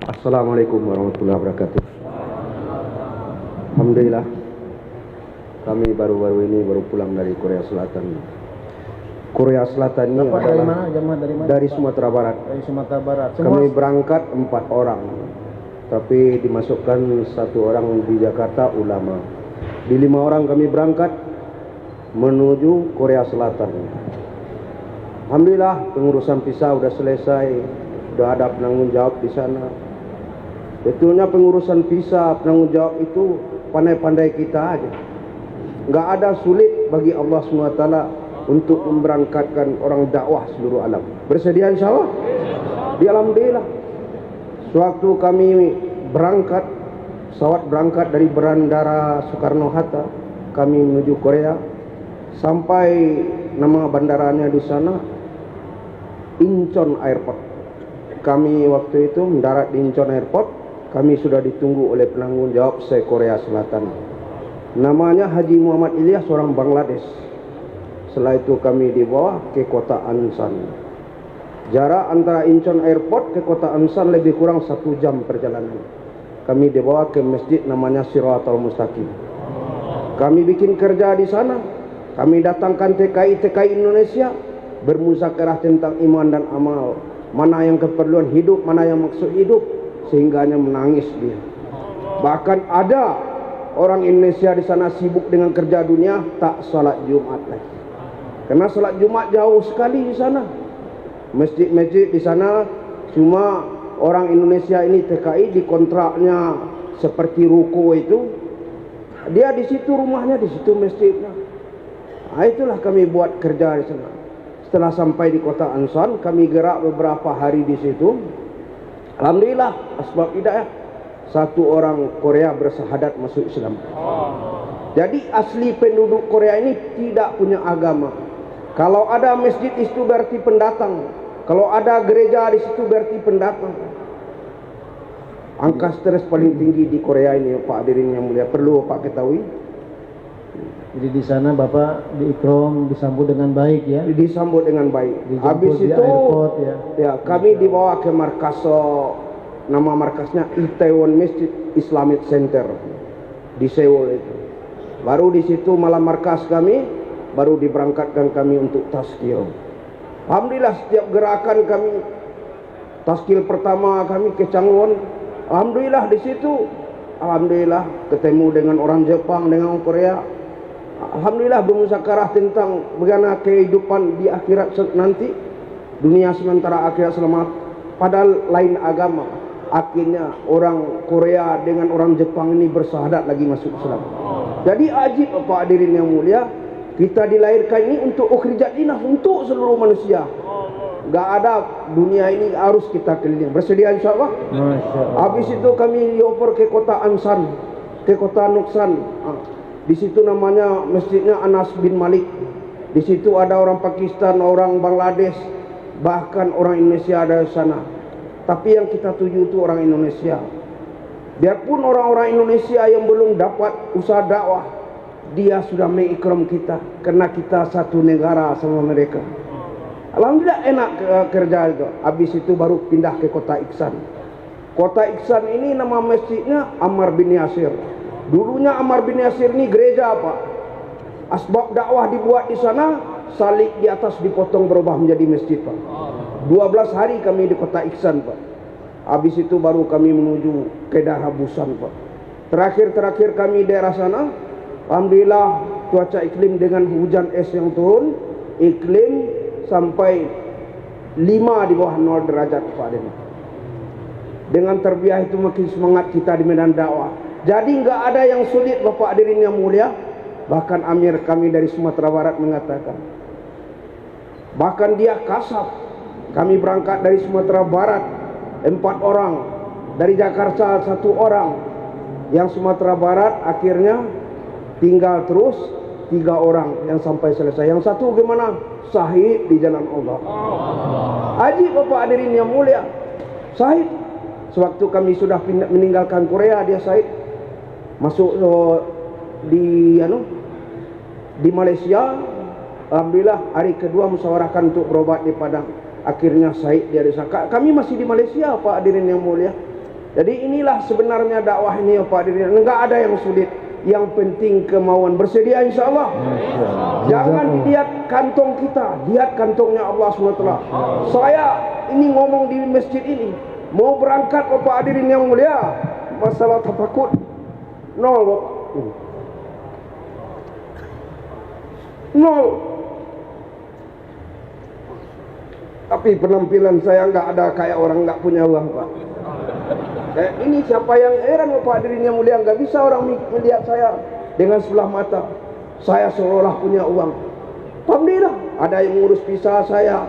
Assalamualaikum warahmatullahi wabarakatuh. Alhamdulillah, kami baru-baru ini pulang dari Korea Selatan. Korea Selatan ini Bapak dari mana? Jamaah dari mana? dari Pak? Sumatera Barat. Dari Sumatera Barat. Kami berangkat 4 orang, tapi dimasukkan 1 orang di Jakarta ulama. Di 5 orang kami berangkat menuju Korea Selatan. Alhamdulillah, pengurusan visa sudah selesai, sudah ada penanggung jawab di sana. Betulnya pengurusan visa, penanggung jawab itu pandai-pandai kita aja. Nggak ada sulit bagi Allah SWT untuk memberangkatkan orang dakwah seluruh alam. Bersedia insya Allah? Di Alhamdulillah. Sewaktu kami berangkat, pesawat berangkat dari Bandara Soekarno-Hatta, kami menuju Korea. Sampai nama bandaranya di sana Incheon Airport. Kami waktu itu mendarat di Incheon Airport. Kami sudah ditunggu oleh penanggung jawab se-Korea Selatan. Namanya Haji Muhammad Ilyas, seorang Bangladesh. Setelah itu kami dibawa ke kota Ansan. Jarak antara Incheon Airport ke kota Ansan lebih kurang 1 jam perjalanan. Kami dibawa ke masjid namanya Shiratal Mustaqim. Kami bikin kerja di sana. Kami datangkan TKI Indonesia, bermuzakarah tentang iman dan amal. Mana yang keperluan hidup, mana yang maksud hidup, sehingganya menangis dia. Bahkan ada orang Indonesia di sana sibuk dengan kerja dunia, tak salat Jumat lagi. Karena salat Jumat jauh sekali di sana. Masjid-masjid di sana cuma orang Indonesia ini TKI di kontraknya seperti ruko itu. Dia di situ rumahnya, di situ masjidnya. Nah, itulah kami buat kerja di sana. Setelah sampai di kota Ansan, kami gerak beberapa hari di situ. Alhamdulillah, asbab hidayah, 1 orang Korea bersahadat masuk Islam. Jadi asli penduduk Korea ini tidak punya agama. Kalau ada masjid di situ berarti pendatang. Kalau ada gereja di situ berarti pendatang. Angka stres paling tinggi di Korea ini, Pak hadirin yang mulia, perlu Pak ketahui. Jadi di sana Bapak diikram, disambut dengan baik ya. Disambut dengan baik. Dijemput Habis di itu airport ya. ya kami dibawa ke markas, nama markasnya Itaewon Masjid Islamic Center di Seoul itu. Baru di situ malam markas kami, baru diberangkatkan kami untuk taskil. Alhamdulillah, setiap gerakan kami, taskil pertama kami ke Changwon, alhamdulillah di situ, alhamdulillah ketemu dengan orang Jepang, dengan orang Korea. Alhamdulillah bermusakarah tentang bagaimana kehidupan di akhirat nanti, dunia sementara akhirat selamat. Padahal lain agama. Akhirnya orang Korea dengan orang Jepang ini bersahadat lagi masuk Islam. Jadi ajib Bapak hadirin yang mulia, kita dilahirkan ini untuk ukhrijat dinah, untuk seluruh manusia. Gak ada, dunia ini harus kita keliling. Bersedia insya Allah? Habis itu kami dioper ke kota Ansan, ke kota Nuksan. Di situ namanya masjidnya Anas bin Malik. Di situ ada orang Pakistan, orang Bangladesh, bahkan orang Indonesia ada di sana. Tapi yang kita tuju itu orang Indonesia. Biarpun orang-orang Indonesia yang belum dapat usaha dakwah, dia sudah mengikram kita karena kita satu negara sama mereka. Alhamdulillah enak kerja itu. Habis itu baru pindah ke kota Iksan. Kota Iksan ini nama masjidnya Ammar bin Yasir. Dulunya Ammar bin Yasir ini gereja Pak. Asbab dakwah dibuat di sana, salib di atas dipotong berubah menjadi masjid Pak. 12 hari kami di kota Iksan Pak. Habis itu baru kami menuju ke daerah Busan Pak. Terakhir kami daerah sana, alhamdulillah cuaca iklim dengan hujan es yang turun, iklim sampai 5 di bawah 0 derajat Pak. Dengan terbiah itu makin semangat kita di medan dakwah. Jadi nggak ada yang sulit Bapak hadirin yang mulia. Bahkan Amir kami dari Sumatera Barat mengatakan, bahkan dia kasar. Kami berangkat dari Sumatera Barat 4 orang, dari Jakarta 1 orang. Yang Sumatera Barat akhirnya tinggal terus 3 orang yang sampai selesai. Yang 1 gimana? Syahid di jalan Allah. Ajib Bapak hadirin yang mulia, syahid. Sewaktu kami sudah meninggalkan Korea, dia syahid. Masuk di Malaysia. Alhamdulillah hari kedua musyawarahkan untuk berobat di Padang. Akhirnya syahid dia di sana. Kami masih di Malaysia Pak hadirin yang mulia. Jadi inilah sebenarnya dakwah ini ya Pak hadirin. Enggak ada yang sulit. Yang penting kemauan, bersedia insya Allah. Jangan dilihat kantong kita, lihat kantongnya Allah SWT. Saya ini ngomong di masjid ini, mau berangkat Bapak hadirin yang mulia, masalah tafakkur nol Bapak. Nol. Tapi penampilan saya nggak ada kayak orang nggak punya uang Pak. Ini siapa yang heran Bapak hadirin yang mulia, nggak bisa orang melihat saya dengan sebelah mata. Saya seolah punya uang. Alhamdulillah, ada yang ngurus visa saya.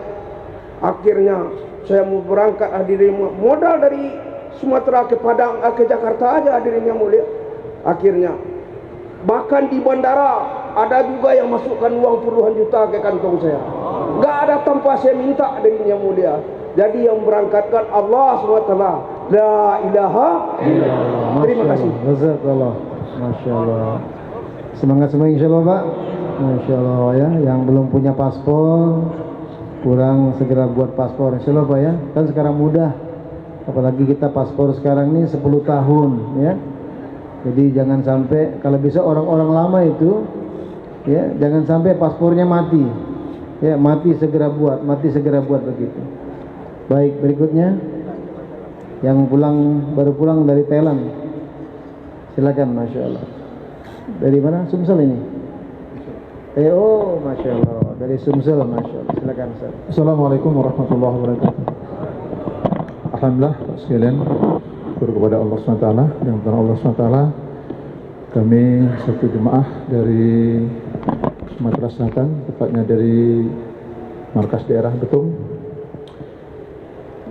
Akhirnya saya mau berangkat hadirin, modal dari Sumatera ke Padang, ke Jakarta aja hadirin yang mulia. Akhirnya bahkan di bandara ada juga yang masukkan uang puluhan juta ke kantong saya. Nggak ada tanpa saya minta hadirin yang mulia. Jadi yang berangkatkan Allah SWT. La ilaha illallah. Terima kasih. Jazakallah. Masya Allah. Semangat semua insya Allah Pak. Masya Allah ya. Yang belum punya paspor, kurang segera buat paspor insya Allah Pak ya. Kan sekarang mudah. Apalagi kita paspor sekarang ini 10 tahun ya. Jadi jangan sampai, kalau bisa orang-orang lama itu ya, jangan sampai paspornya mati. Ya, mati segera buat begitu. Baik, berikutnya yang baru pulang dari Thailand. Silakan, Masya Allah. Dari mana? Sumsel ini? Oh, Masya Allah. Dari Sumsel, Masya Allah. Silakan, Ustaz. Assalamualaikum warahmatullahi wabarakatuh. Alhamdulillah sekalian, syukur kepada Allah SWT dan kepada Allah SWT. Kami satu jemaah dari Sumatera Selatan, tepatnya dari markas daerah Betung.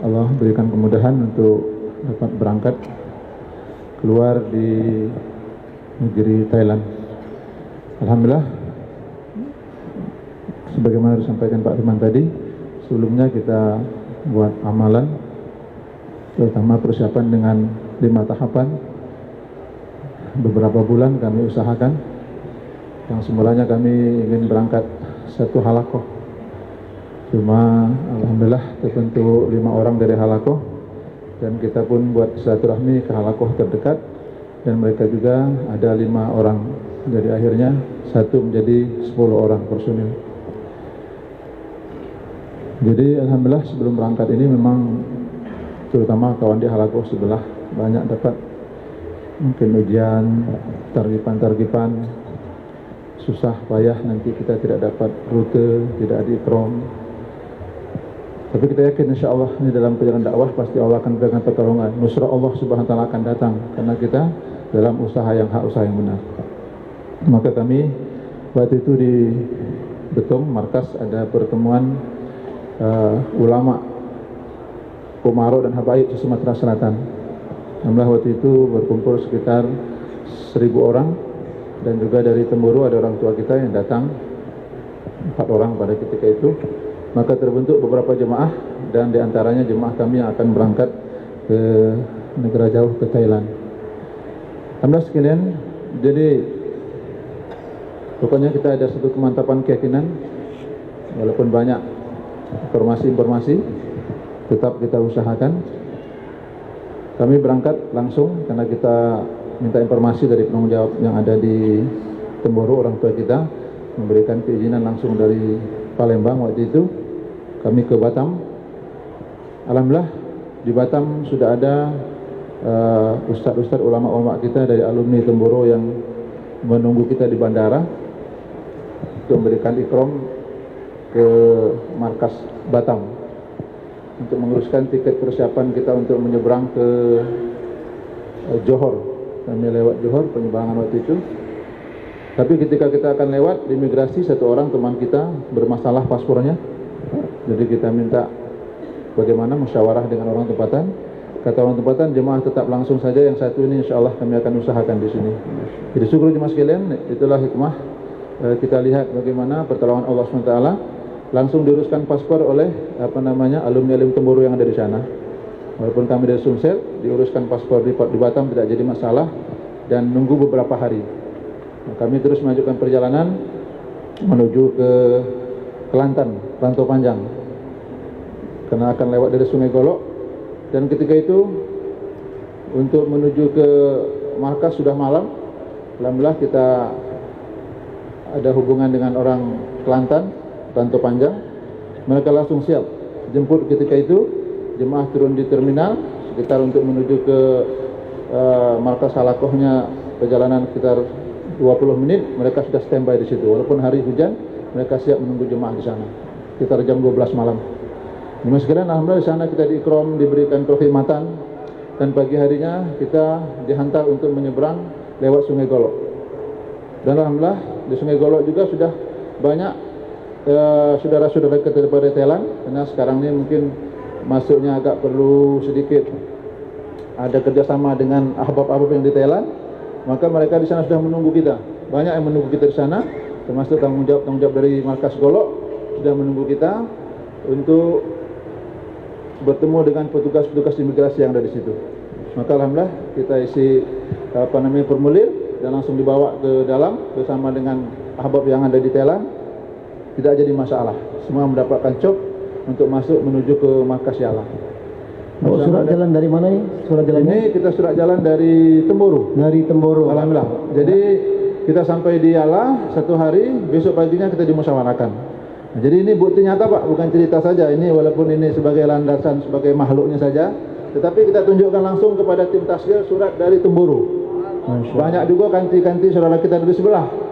Allah berikan kemudahan untuk dapat berangkat keluar di negeri Thailand. Alhamdulillah, sebagaimana disampaikan Pak Firman tadi, sebelumnya kita buat amalan, terutama persiapan dengan 5 tahapan. Beberapa bulan kami usahakan, yang semulanya kami ingin berangkat 1 halakoh. Cuma alhamdulillah terbentuk 5 orang dari halakoh, dan kita pun buat silaturahmi ke halakoh terdekat, dan mereka juga ada 5 orang. Jadi akhirnya 1 menjadi 10 orang personil. Jadi alhamdulillah sebelum berangkat ini memang terutama kawan di halakoh sebelah banyak dapat mungkin ujian, targipan, susah payah, nanti kita tidak dapat rute, tidak di ikram. Tapi kita yakin insya Allah ini dalam perjalanan dakwah pasti Allah akan berikan pertolongan. Nusra Allah Subhanahu wa taala akan datang karena kita dalam usaha yang benar. Maka kami waktu itu di Betung markas ada pertemuan ulama Umaro dan Habaib di Sumatera Selatan. Alhamdulillah waktu itu berkumpul sekitar 1000 orang, dan juga dari Temburu ada orang tua kita yang datang 4 orang pada ketika itu. Maka terbentuk beberapa jemaah, dan diantaranya jemaah kami yang akan berangkat ke negara jauh, ke Thailand. Alhamdulillah sekalian, jadi pokoknya kita ada satu kemantapan keyakinan, walaupun banyak informasi, tetap kita usahakan. Kami berangkat langsung karena kita minta informasi dari penanggung jawab yang ada di Temburu, orang tua kita memberikan keizinan langsung dari Palembang waktu itu. Kami ke Batam. Alhamdulillah di Batam sudah ada ustaz-ustaz ulama-ulama kita dari alumni Temburu yang menunggu kita di bandara untuk memberikan ikram ke markas Batam untuk menguruskan tiket persiapan kita untuk menyeberang ke Johor. Kami lewat Johor penyeberangan waktu itu. Tapi ketika kita akan lewat di imigrasi, 1 orang teman kita bermasalah paspornya. Jadi kita minta bagaimana musyawarah dengan orang tempatan. Kata orang tempatan, jemaah tetap langsung saja, yang 1 ini insya Allah kami akan usahakan di sini. Jadi syukur jemaah sekalian, itulah hikmah. Kita lihat bagaimana pertolongan Allah SWT, langsung diuruskan paspor oleh alumni Temburu yang ada di sana. Walaupun kami dari Sumsel, diuruskan paspor di Batam tidak jadi masalah, dan nunggu beberapa hari. Kami terus melanjutkan perjalanan menuju ke Kelantan, Rantau Panjang, karena akan lewat dari Sungai Golok. Dan ketika itu untuk menuju ke markas sudah malam. Alhamdulillah kita ada hubungan dengan orang Kelantan, Rantau Panjang. Mereka langsung siap jemput ketika itu. Jemaah turun di terminal sekitar untuk menuju ke markas halakohnya, perjalanan sekitar 20 menit. Mereka sudah standby di situ. Walaupun hari hujan, mereka siap menunggu jemaah di sana. Sekitar jam 12 malam. Jemaah sekalian, alhamdulillah di sana kita diikram, diberikan perkhidmatan, dan pagi harinya kita dihantar untuk menyeberang lewat Sungai Golok. Dan alhamdulillah di Sungai Golok juga sudah banyak saudara-saudara kita daripada Thailand, karena sekarang ini mungkin masuknya agak perlu sedikit ada kerjasama dengan ahbab-ahbab yang di Thailand, maka mereka di sana sudah menunggu kita. Banyak yang menunggu kita di sana, termasuk tanggung jawab dari markas Golok sudah menunggu kita untuk bertemu dengan petugas-petugas imigrasi yang ada di situ. Maka alhamdulillah kita isi formulir dan langsung dibawa ke dalam bersama dengan ahbab yang ada di Thailand. Tidak jadi masalah. Semua mendapatkan cop untuk masuk menuju ke markas Yala. Oh, surat jalan dari mana ini? Surat jalannya? Ini kita surat jalan dari Temburu. Dari Temburu. Alhamdulillah. Jadi kita sampai di Yala satu hari, besok paginya kita dimusyawarahkan. Nah, jadi ini bukti nyata Pak, bukan cerita saja. Ini walaupun ini sebagai landasan, sebagai makhluknya saja, tetapi kita tunjukkan langsung kepada tim tasgil surat dari Temburu. Banyak juga kanti-kanti saudara kita dari sebelah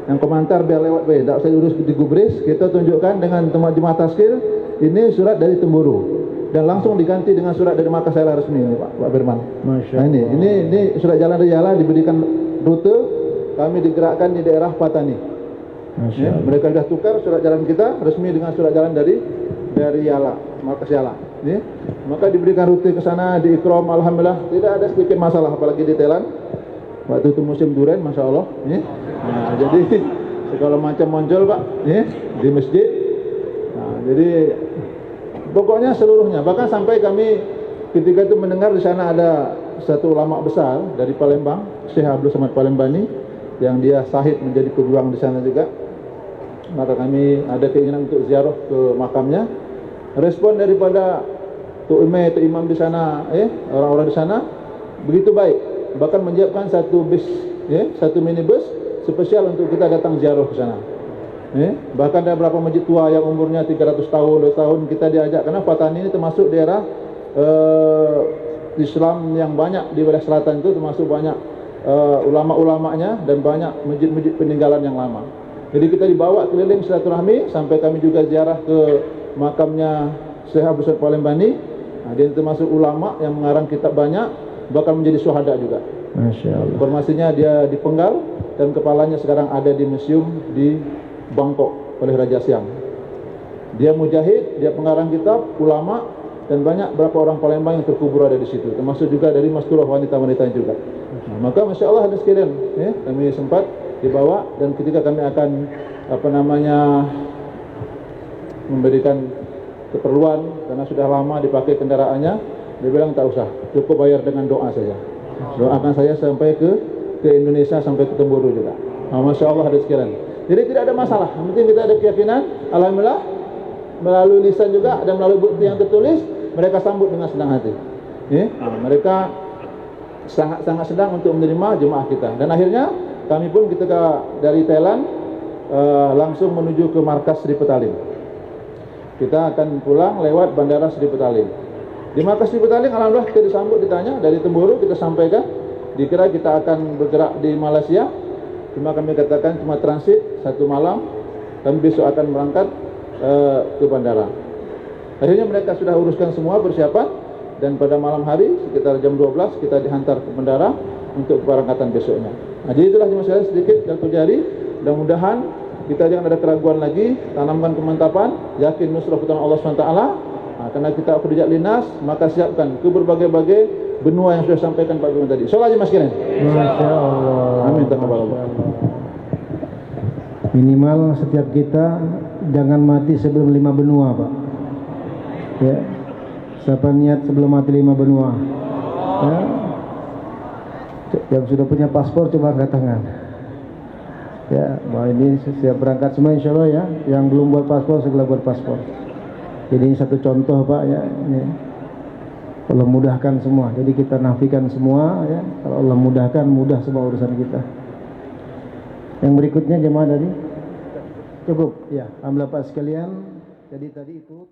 yang komentar biar lewat tidak usah urus di gubris. Kita tunjukkan dengan teman jemaah tasgil, ini surat dari Temburu, dan langsung diganti dengan surat dari markas Yala resmi ini Pak Firman. Nah, ini surat jalan dari Yala, diberikan rute, kami digerakkan di daerah Patani. Ya, mereka sudah tukar surat jalan kita resmi dengan surat jalan dari Yala, markas Yala. Ya, maka diberikan rute ke sana, diikram, alhamdulillah tidak ada sedikit masalah, apalagi di Thailand. Waktu itu musim durian, masya Allah. Ya. Nah, jadi segala macam muncul Pak, ya, di masjid. Nah, jadi pokoknya seluruhnya, bahkan sampai kami ketika itu mendengar di sana ada satu ulama besar dari Palembang, Syekh Abdul Somad Palembani, yang dia sahid menjadi pejuang di sana juga. Maka kami ada keinginan untuk ziarah ke makamnya. Respon daripada imam di sana, orang-orang di sana begitu baik. Bahkan menyiapkan satu bis, satu minibus spesial untuk kita datang ziarah ke sana. Bahkan ada beberapa masjid tua yang umurnya 300 tahun, 2 tahun kita diajak, karena Patani ini termasuk daerah Islam yang banyak di wilayah selatan itu, termasuk banyak ulama-ulamanya dan banyak masjid-masjid peninggalan yang lama. Jadi kita dibawa keliling silaturahmi sampai kami juga ziarah ke makamnya Syekh Abdul Somad Palembani. Nah, dia termasuk ulama yang mengarang kitab banyak, bahkan menjadi syuhada juga. Masya Allah. Informasinya dia dipenggal dan kepalanya sekarang ada di museum di Bangkok oleh Raja Siam. Dia mujahid, dia pengarang kitab, ulama, dan banyak berapa orang Palembang yang terkubur ada di situ, termasuk juga dari masturah wanita-wanita juga. Nah, maka masya Allah hadis sekalian, kami sempat dibawa, dan ketika kami akan memberikan keperluan karena sudah lama dipakai kendaraannya, dia bilang tak usah, cukup bayar dengan doa saja. Doakan saya sampai ke Indonesia, sampai ke Temburu juga. Nah, masya Allah hadis sekalian. Jadi tidak ada masalah, yang penting kita ada keyakinan. Alhamdulillah melalui lisan juga dan melalui bukti yang tertulis, mereka sambut dengan senang hati. Mereka sangat-sangat senang untuk menerima jemaah kita. Dan akhirnya kami pun ketika dari Thailand langsung menuju ke markas Sri Petaling. Kita akan pulang lewat bandara Sri Petaling. Di markas Sri Petaling alhamdulillah kita disambut, ditanya dari Temburu, kita sampaikan dikira kita akan bergerak di Malaysia. Cuma kami katakan cuma transit 1 malam, kami besok akan berangkat ke bandara. Akhirnya mereka sudah uruskan semua persiapan, dan pada malam hari sekitar jam 12 kita dihantar ke bandara untuk keberangkatan besoknya. Nah, jadi itulah cuma saya sedikit yang terjadi. Mudah-mudahan kita jangan ada keraguan lagi, tanamkan kemantapan, yakin nusrah pertolongan Allah SWT. Nah, karena kita khurujat linas, maka siapkan ke berbagai-bagai benua yang sudah sampaikan Pak Gubernur tadi. Soal aja Mas Kiren. Masya Allah. Amin. Taqabbalallah. Minimal setiap kita jangan mati sebelum 5 benua Pak. Ya. Siapa niat sebelum mati 5 benua? Ya. Yang sudah punya paspor coba angkat tangan. Ya, bahwa ini siap berangkat semua insya Allah ya. Yang belum buat paspor segera buat paspor. Jadi ini satu contoh Pak ya. Ini. Allah mudahkan semua. Jadi kita nafikan semua ya. Kalau Allah mudahkan, mudah semua urusan kita. Yang berikutnya jemaah tadi cukup ya. Alhamdulillah Pak sekalian. Jadi tadi itu